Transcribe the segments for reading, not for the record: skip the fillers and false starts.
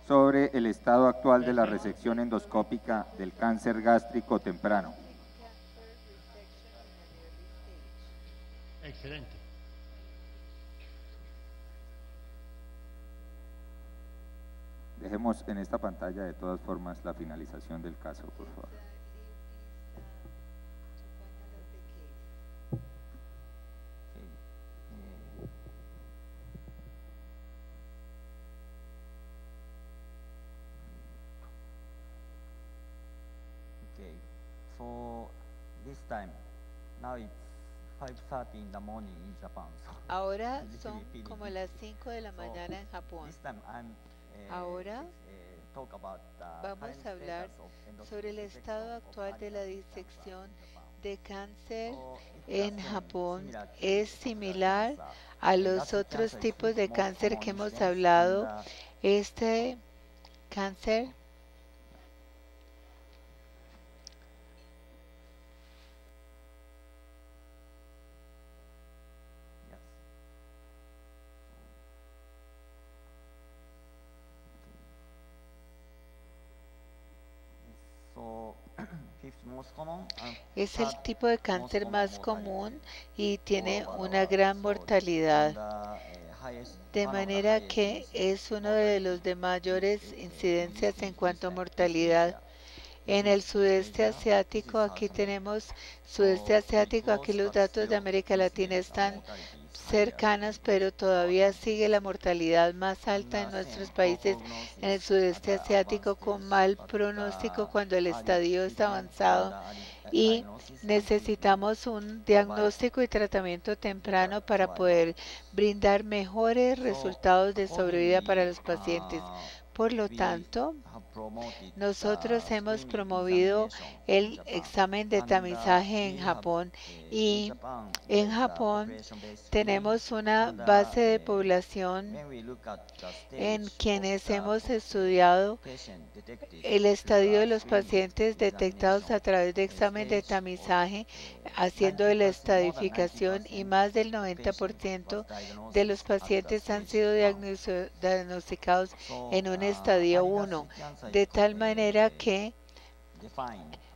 sobre el estado actual de la resección endoscópica del cáncer gástrico temprano. Excelente. Dejemos en esta pantalla de todas formas la finalización del caso, por favor. Okay, for this time, now it's 5:30 in the morning in Japan. So Ahora it's son really como busy. las 5 de la mañana en Japón. This time I'm Ahora talk about the vamos current a hablar status of endoscopic sobre el dissection estado of actual de la pancreatic cancer disección in Japan. de cáncer So it's en the same, Japón. similar to Es gastric similar cancer. a los Gastric otros cancer is tipos de most cáncer common que hemos incidence hablado. in Este cáncer yes. So fifth most common and es el third tipo de most cáncer common más mortality común y all tiene over the una world. gran So mortalidad. and highest, De one of the manera highest que incidence es uno de los de mayores incidencias en cuanto a mortalidad. En el sudeste asiático, aquí tenemos sudeste asiático, aquí los datos de América Latina están cercanas, pero todavía sigue la mortalidad más alta en nuestros países en el sudeste asiático con mal pronóstico cuando el estadio está avanzado y necesitamos un diagnóstico y tratamiento temprano para poder brindar mejores resultados de sobrevida para los pacientes. Por lo tanto, nosotros hemos promovido el examen de tamizaje en Japón y en Japón tenemos una base de población en quienes hemos estudiado el estadio de los pacientes detectados a través de examen de tamizaje, haciendo la estadificación y más del 90% de los pacientes han sido diagnosticados en un estadio 1, de tal manera que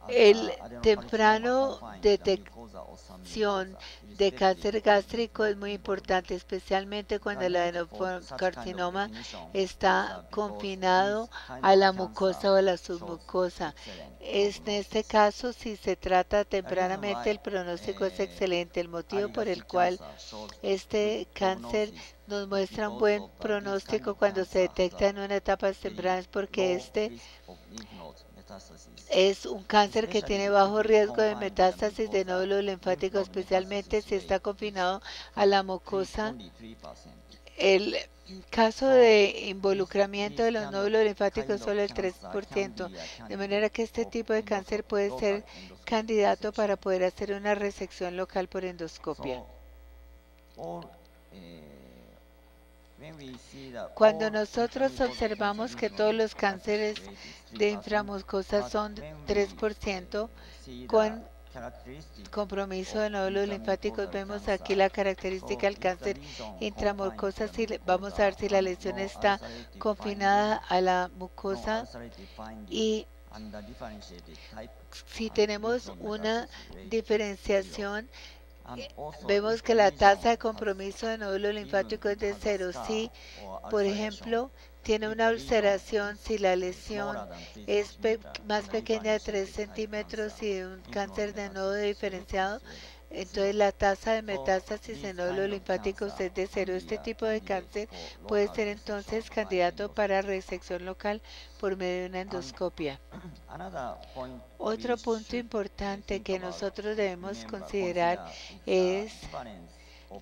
el temprano detección de cáncer gástrico es muy importante, especialmente cuando el adenocarcinoma está confinado a la mucosa o a la submucosa. En este caso, si se trata tempranamente, el pronóstico es excelente. El motivo por el cual este cáncer nos muestra un buen pronóstico cuando se detecta en una etapa temprana es porque este es un cáncer que tiene bajo riesgo de metástasis de nódulos linfáticos, especialmente si está confinado a la mucosa. El caso de involucramiento de los nódulos linfáticos es solo el 3%, de manera que este tipo de cáncer puede ser candidato para poder hacer una resección local por endoscopia. Cuando nosotros observamos que todos los cánceres de inframucosa son 3% con compromiso de nódulos linfáticos, vemos aquí la característica del cáncer intramucosa. Vamos a ver si la lesión está confinada a la mucosa y si tenemos una diferenciación, vemos que la tasa de compromiso de nódulos linfáticos es de 0. Si, por ejemplo, tiene una ulceración, si la lesión es más pequeña de 3 centímetros y de un cáncer de nodo diferenciado, entonces la tasa de metástasis en nódulos linfáticos es de 0. Este tipo de cáncer puede ser entonces candidato para resección local por medio de una endoscopia. Otro punto importante que nosotros debemos considerar es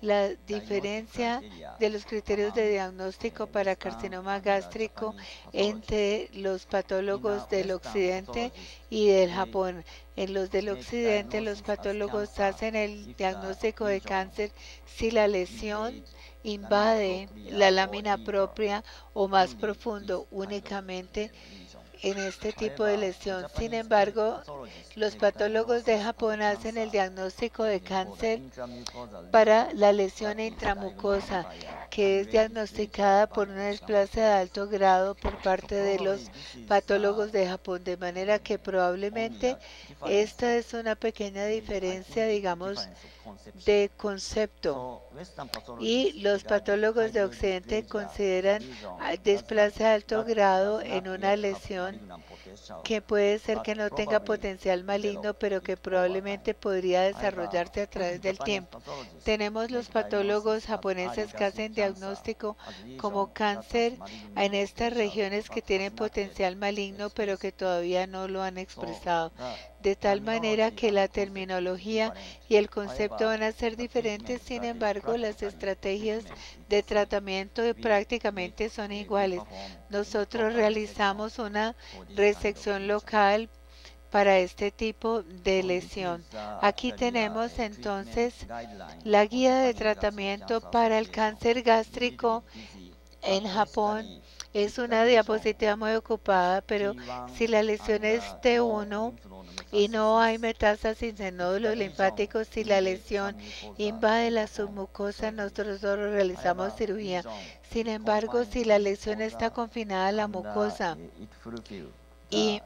la diferencia de los criterios de diagnóstico para carcinoma gástrico entre los patólogos del occidente y del Japón. En los del occidente, los patólogos hacen el diagnóstico de cáncer si la lesión invade la lámina propia o más profundo únicamente en este tipo de lesión. Sin embargo, los patólogos de Japón hacen el diagnóstico de cáncer para la lesión intramucosa, que es diagnosticada por una displasia de alto grado por parte de los patólogos de Japón, de manera que probablemente esta es una pequeña diferencia, digamos, de concepto. Y los patólogos de Occidente consideran displasia de alto grado en una lesión que puede ser que no tenga potencial maligno, pero que probablemente podría desarrollarse a través del tiempo. Tenemos los patólogos japoneses que hacen diagnóstico como cáncer en estas regiones que tienen potencial maligno, pero que todavía no lo han expresado. De tal manera que la terminología y el concepto van a ser diferentes, sin embargo, las estrategias de tratamiento prácticamente son iguales. Nosotros realizamos una resección local para este tipo de lesión. Aquí tenemos entonces la guía de tratamiento para el cáncer gástrico en Japón. Es una diapositiva muy ocupada, pero si la lesión es T1 y no hay metástasis en nódulos linfáticos, si la lesión invade la submucosa, nosotros solo realizamos cirugía. Sin embargo, si la lesión está confinada a la mucosa y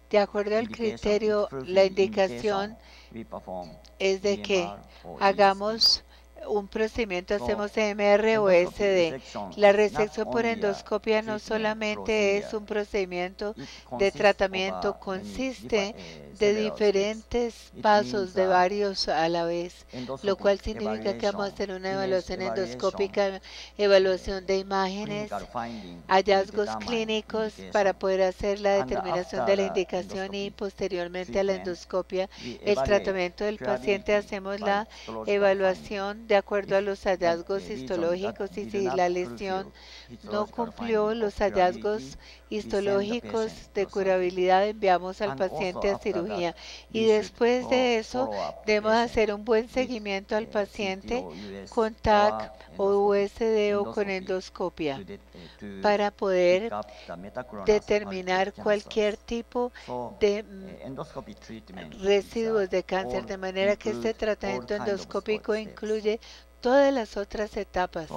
de acuerdo al criterio, la indicación es de que hagamos un procedimiento, hacemos MR o SD. La resección por endoscopia no solamente es un procedimiento de tratamiento, consiste de diferentes pasos de varios a la vez, lo cual significa que vamos a hacer una evaluación endoscópica, evaluación de imágenes, hallazgos clínicos para poder hacer la determinación de la indicación y posteriormente a la endoscopia, el tratamiento del paciente, hacemos la evaluación de acuerdo a los hallazgos histológicos y si la lesión no cumplió los hallazgos histológicos de curabilidad, enviamos al paciente a cirugía y después de eso debemos hacer un buen seguimiento al paciente con TAC o USD o con endoscopia para poder determinar cualquier tipo de residuos de cáncer, de manera que este tratamiento endoscópico incluye todas las otras etapas.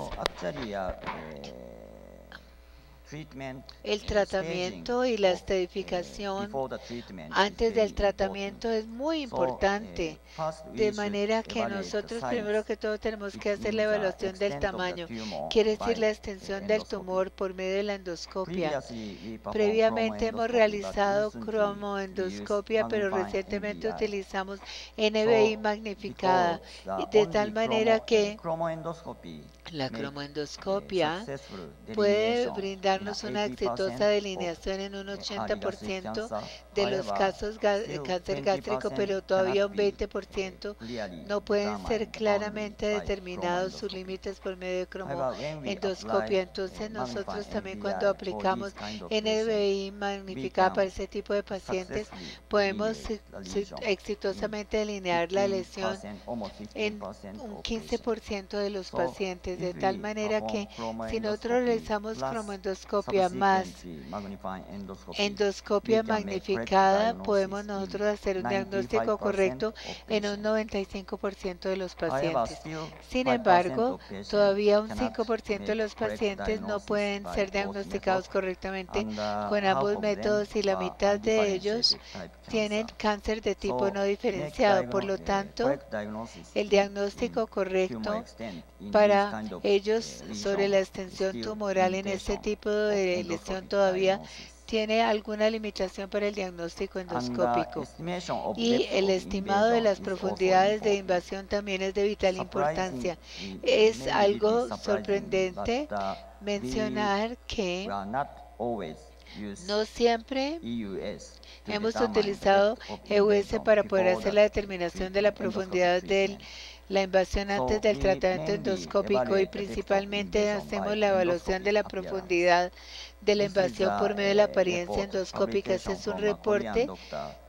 El tratamiento y la estadificación antes del tratamiento es muy importante, de manera que nosotros primero que todo tenemos que hacer la evaluación del tamaño, quiere decir la extensión del tumor por medio de la endoscopia. Previamente hemos realizado cromoendoscopia, pero recientemente utilizamos NBI magnificada, de tal manera que la cromoendoscopia puede brindarnos una exitosa delineación en un 80% de los casos de cáncer gástrico, pero todavía un 20% no pueden ser claramente determinados sus límites por medio de cromoendoscopia. Entonces nosotros también cuando aplicamos NBI magnificada para ese tipo de pacientes podemos exitosamente delinear la lesión en un 15% de los pacientes, de tal manera que si nosotros realizamos cromoendoscopia más endoscopia magnificada, podemos nosotros hacer un diagnóstico correcto en un 95% de los pacientes. Sin embargo, todavía un 5% de los pacientes no pueden ser diagnosticados correctamente con ambos métodos y la mitad de ellos tienen cáncer de tipo no diferenciado. Por lo tanto, el diagnóstico correcto para ellos sobre la extensión tumoral en este tipo de lesión todavía tiene alguna limitación para el diagnóstico endoscópico. Y el estimado de las profundidades de invasión también es de vital importancia. Es algo sorprendente mencionar que no siempre hemos utilizado EUS para poder hacer la determinación de la profundidad de la invasión antes del tratamiento endoscópico y principalmente hacemos la evaluación de la profundidad de la invasión por medio de la apariencia endoscópica. Este es un reporte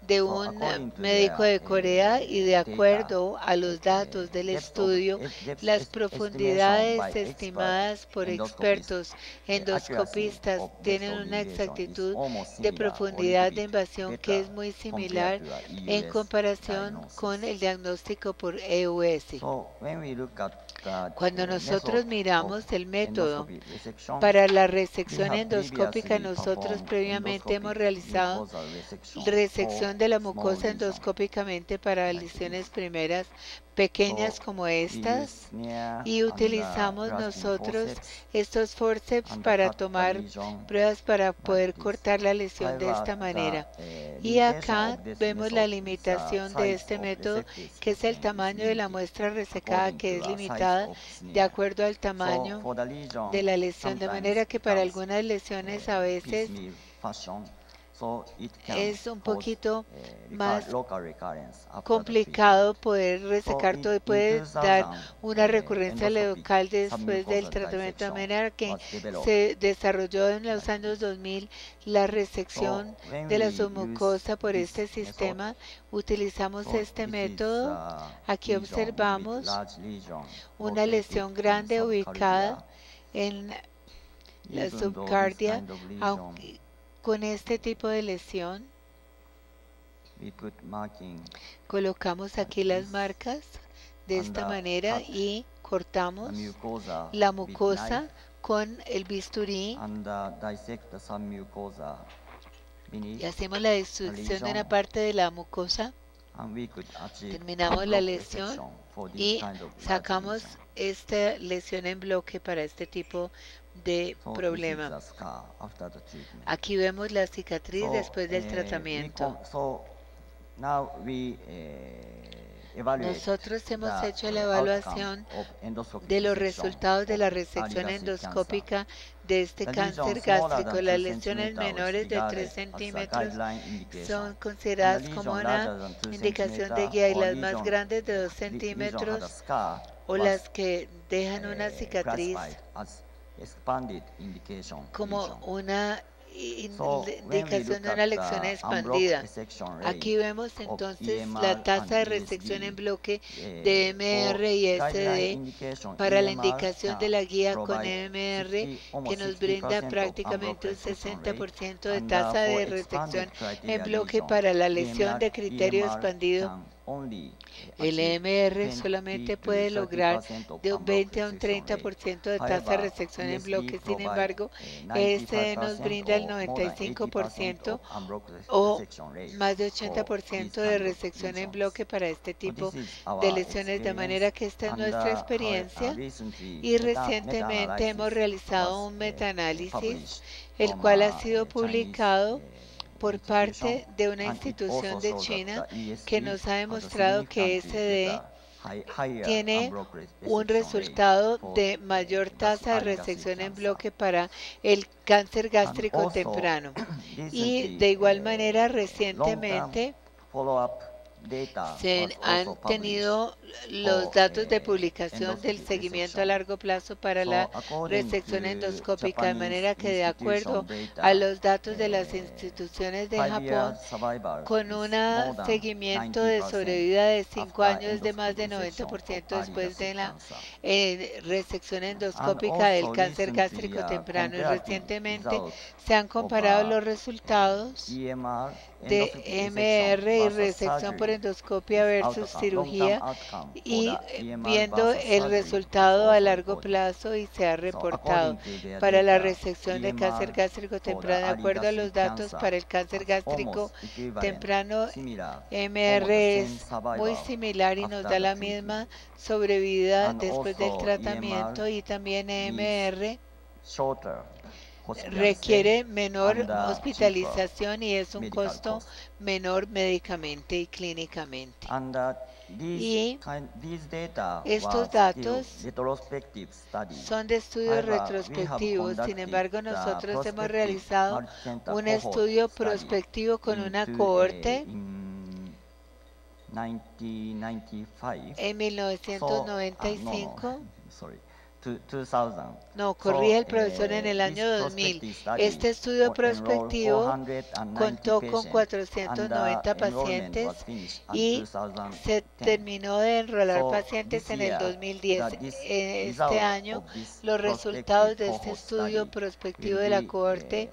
de un médico de Corea y de acuerdo a los datos del estudio, las profundidades estimadas por expertos endoscopistas tienen una exactitud de profundidad de invasión que es muy similar en comparación con el diagnóstico por EUS. Cuando nosotros miramos el método para la resección endoscópica, nosotros previamente hemos realizado resección de la mucosa endoscópicamente para lesiones primeras pequeñas como estas y utilizamos nosotros estos forceps para tomar pruebas para poder cortar la lesión de esta manera. Y acá vemos la limitación de este método, que es el tamaño de la muestra resecada, que es limitada de acuerdo al tamaño de la lesión, de manera que para algunas lesiones a veces es un poquito más complicado poder resecar todo y puede dar una recurrencia local después del tratamiento, de manera que se desarrolló en los años 2000 la resección de la submucosa por este sistema. Utilizamos este método. Aquí observamos una lesión grande ubicada en la subcardia. Con este tipo de lesión colocamos aquí las marcas de esta manera y cortamos la mucosa con el bisturí y hacemos la destrucción de una parte de la mucosa. Terminamos la lesión y sacamos esta lesión en bloque para este tipo de problema. Aquí vemos la cicatriz después del tratamiento. Nosotros hemos hecho la evaluación de los resultados de la resección endoscópica de este cáncer gástrico. Las lesiones menores de 3 centímetros son consideradas como una indicación de guía y las más grandes de 2 centímetros o las que dejan una cicatriz como una indicación de una lesión expandida. Aquí vemos entonces la tasa de resección en bloque de MR y SD para la indicación de la guía con MR, que nos brinda prácticamente un 60% de tasa de resección en bloque para la lesión de criterio expandido. El MR solamente puede lograr de un 20 a un 30% de tasa de resección en bloque. Sin embargo, este nos brinda el 95% o más de 80% de resección en bloque para este tipo de lesiones, de manera que esta es nuestra experiencia y recientemente hemos realizado un metaanálisis, el cual ha sido publicado por parte de una institución de China que nos ha demostrado que SD tiene un resultado de mayor tasa de resección en bloque para el cáncer gástrico temprano. Y de igual manera, recientemente se han tenido los datos de publicación del seguimiento a largo plazo para la resección endoscópica, de manera que de acuerdo a los datos de las instituciones de Japón, con un seguimiento de sobrevida de 5 años de más de 90% después de la resección endoscópica del cáncer gástrico temprano. Y recientemente se han comparado los resultados de MR y resección por endoscopia versus cirugía y viendo el resultado a largo plazo, y se ha reportado para la resección de cáncer gástrico temprano, de acuerdo a los datos para el cáncer gástrico temprano, MR es muy similar y nos da la misma sobrevida después del tratamiento, y también MR requiere menor hospitalización y es un costo menor médicamente y clínicamente. Y estos datos son de estudios retrospectivos. Sin embargo, nosotros hemos realizado un estudio prospectivo con una cohorte en 1995 2000. No, corría el profesor en el año 2000. Este estudio prospectivo contó con 490 pacientes y se terminó de enrolar pacientes en el 2010. Este año, los resultados de este estudio prospectivo de la cohorte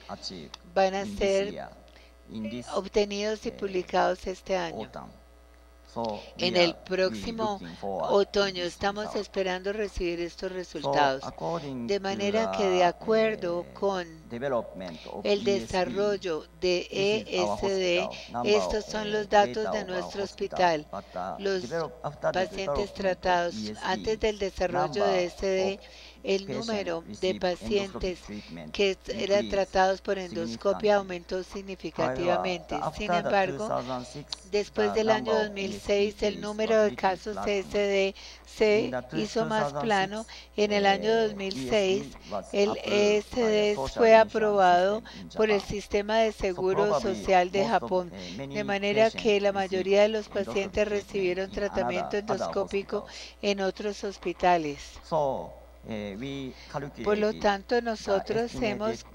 van a ser obtenidos y publicados este año. En el próximo otoño estamos esperando recibir estos resultados, de manera que de acuerdo con el desarrollo de ESD, estos son los datos de nuestro hospital. Los pacientes tratados antes del desarrollo de ESD, el número de pacientes que eran tratados por endoscopia aumentó significativamente. Sin embargo, después del año 2006, el número de casos ESD se hizo más plano. En el año 2006, el ESD fue aprobado por el sistema de seguro social de Japón, de manera que la mayoría de los pacientes recibieron tratamiento endoscópico en otros hospitales. Por lo tanto, nosotros hemos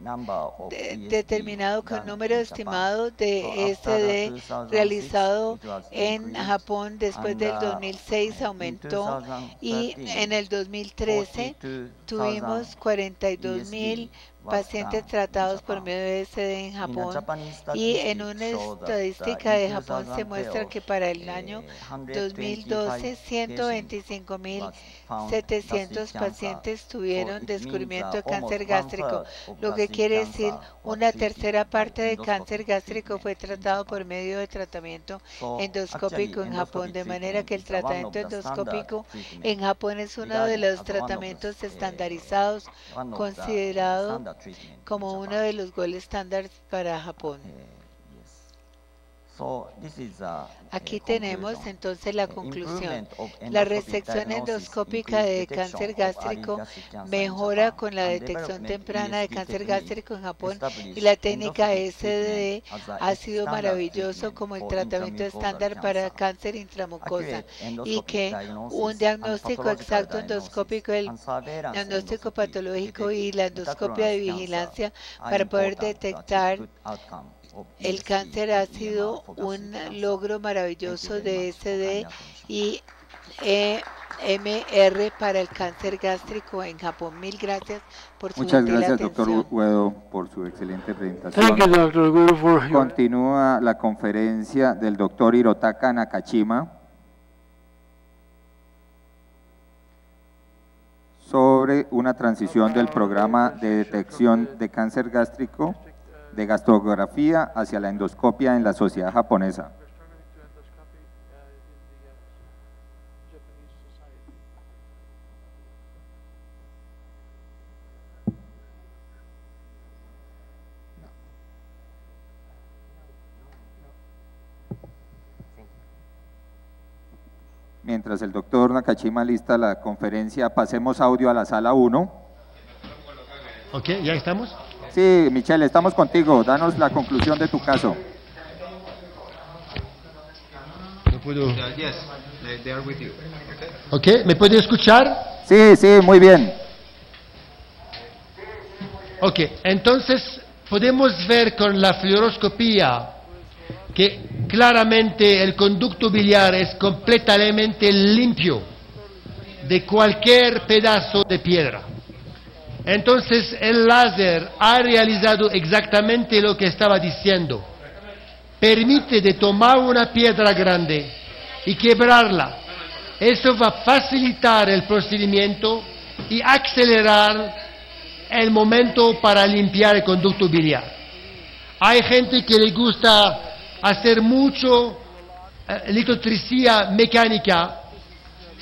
determinado que el número estimado de ESD realizado en Japón después del 2006 aumentó y en el 2013 tuvimos 42.000 pacientes tratados por medio de ESD en Japón, y en una estadística de Japón se muestra que para el año 2012 125.700 pacientes tuvieron descubrimiento de cáncer gástrico, lo que quiere decir una tercera parte de cáncer gástrico fue tratado por medio de tratamiento endoscópico en Japón, de manera que el tratamiento endoscópico en Japón es uno de los tratamientos estandarizados, considerado como uno de los gold standards para Japón. Aquí tenemos entonces la conclusión. La resección endoscópica de cáncer gástrico mejora con la detección temprana de cáncer gástrico en Japón, y la técnica ESD ha sido maravilloso como el tratamiento estándar para cáncer intramucosa, y que un diagnóstico exacto endoscópico, el diagnóstico patológico y la endoscopia de vigilancia para poder detectar el cáncer ha sido un logro maravilloso de ESD y EMR para el cáncer gástrico en Japón. Mil gracias por su Muchas gracias, atención. doctor Uedo, por su excelente presentación. Thank you, Dr. Uedo, for your... Continúa la conferencia del doctor Hirotaka Nakashima sobre una transición del programa de detección de cáncer gástrico de gastrografía hacia la endoscopia en la sociedad japonesa. Mientras el doctor Nakashima lista la conferencia, pasemos audio a la sala 1. Ok, ¿ya estamos? Sí, Michelle, estamos contigo. Danos la conclusión de tu caso. No puedo... Yes, they are with you. Ok, ¿me puede escuchar? Sí, sí, muy bien. Ok, entonces podemos ver con la fluoroscopía que claramente el conducto biliar es completamente limpio de cualquier pedazo de piedra. Entonces el láser ha realizado exactamente lo que estaba diciendo. Permite de tomar una piedra grande y quebrarla. Eso va a facilitar el procedimiento y acelerar el momento para limpiar el conducto biliar. Hay gente que le gusta hacer mucho litotrisía mecánica.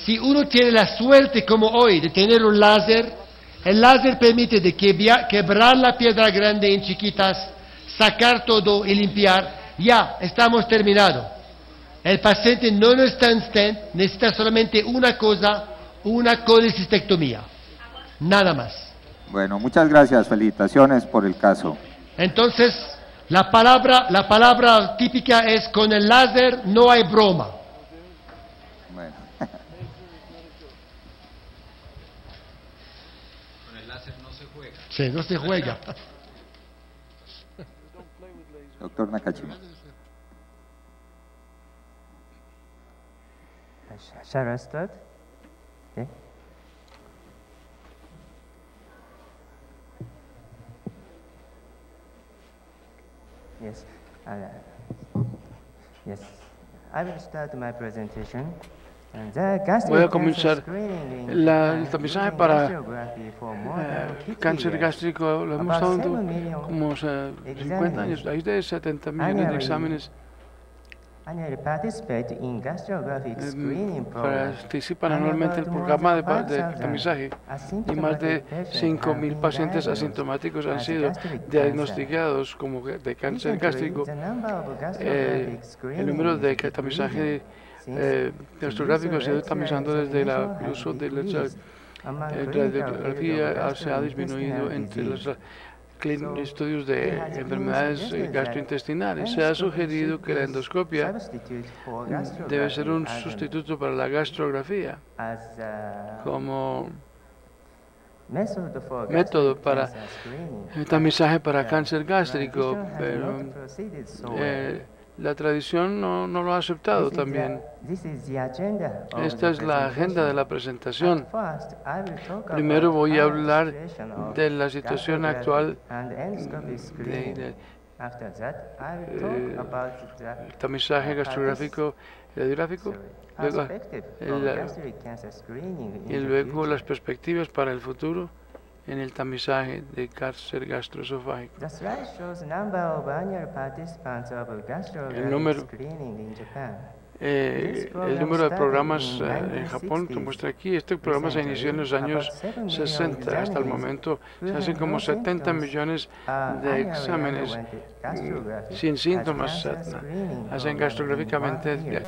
Si uno tiene la suerte como hoy de tener un láser, el láser permite de quebrar la piedra grande en chiquitas, sacar todo y limpiar. Ya, estamos terminados. El paciente no necesita un stent, necesita solamente una cosa, una colecistectomía. Nada más. Bueno, muchas gracias, felicitaciones por el caso. Entonces, la palabra típica es: con el láser no hay broma. Bueno. Sí, no se juega. Doctor Nakashima. Shall I start? Okay. Yes. Yes. I will start my presentation. Voy a comenzar el tamizaje para cáncer gástrico. Lo hemos estado dando como 50 años. Hay de 70 millones de exámenes participan anualmente el programa de tamizaje y más de 5.000 pacientes asintomáticos han sido diagnosticados como de cáncer gástrico. El número de tamizaje gastrográfico ha sido tamizando desde el uso de la radiografía se ha disminuido entre los estudios de enfermedades gastrointestinales. Se ha sugerido que la endoscopia debe ser un sustituto para la gastrografía como método para el tamizaje para cáncer gástrico, pero la tradición no lo ha aceptado también. Esta es la agenda de la presentación. Primero voy a hablar de la situación actual del tamizaje gastrográfico y radiográfico, y luego las perspectivas para el futuro en el tamizaje de cáncer gastroesofágico. El número de programas en Japón se muestra aquí. Este programa se inició en los años 60. Hasta el momento se hacen como 70 millones de exámenes sin síntomas. Hacen gastrográficamente